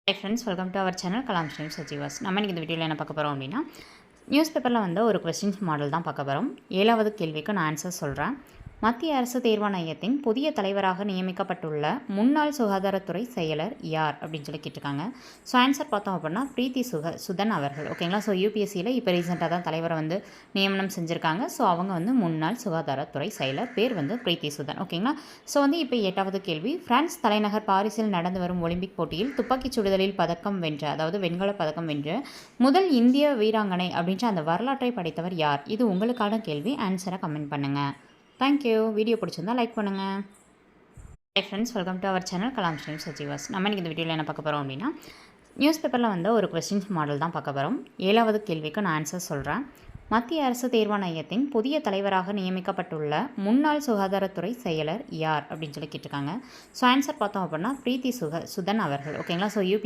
Hi friends, welcome to our channel Kalam Streams Achievers. நம்ம இன்னைக்கு இந்த வீடியோவில் என்ன பார்க்க போகிறோம் அப்படின்னா நியூஸ் பேப்பரில் வந்து ஒரு கொஸ்டின்ஸ் மாடல் தான் பார்க்க போகிறோம். 7வது கேள்விக்கு நான் ஆன்சர் சொல்கிறேன். மத்திய அரசு தேர்வாணையத்தின் புதிய தலைவராக நியமிக்கப்பட்டுள்ள முன்னாள் சுகாதாரத்துறை செயலர் யார் அப்படின்னு சொல்லி கேட்டிருக்காங்க. ஸோ ஆன்சர் பார்த்தோம் அப்படின்னா பிரீத்தி சுதன் அவர்கள். ஓகேங்களா. ஸோ யூபிஎஸ்சியில் இப்போ ரீசெண்டாக தான் தலைவரை வந்து நியமனம் செஞ்சுருக்காங்க. ஸோ அவங்க வந்து முன்னாள் சுகாதாரத்துறை செயலர், பேர் வந்து பிரீத்தி சுதன். ஓகேங்களா. ஸோ வந்து இப்போ 8வது கேள்வி, பிரான்ஸ் தலைநகர் பாரிஸில் நடந்து வரும் ஒலிம்பிக் போட்டியில் துப்பாக்கிச் சுடுதலில் பதக்கம் வென்ற, அதாவது வெண்கல பதக்கம் வென்ற முதல் இந்திய வீராங்கனை அப்படின்ற அந்த வரலாற்றை படைத்தவர் யார்? இது உங்களுக்கான கேள்வி. ஆன்சரை கமெண்ட் பண்ணுங்கள். தேங்க்யூ. வீடியோ பிடிச்சிருந்தா லைக் பண்ணுங்கள். Hi friends, welcome to our channel Kalam streams achievers. நம்ம இன்னைக்கு இந்த வீடியோவில் என்ன பார்க்க போகிறோம் அப்படின்னா நியூஸ் பேப்பரில் வந்து ஒரு கொஸ்டின்ஸ் மாடல் தான் பார்க்க போகிறோம். 7வது கேள்விக்கு நான் ஆன்சர் சொல்கிறேன். மத்திய அரசு தேர்வாணையத்தின் புதிய தலைவராக நியமிக்கப்பட்டுள்ள முன்னாள் சுகாதாரத்துறை செயலர் யார் அப்படின்னு சொல்லி கேட்டிருக்காங்க. ஸோ ஆன்சர் பார்த்தோம் அப்படின்னா பிரீத்தி சுதன் அவர்கள். ஓகேங்களா. ஸோ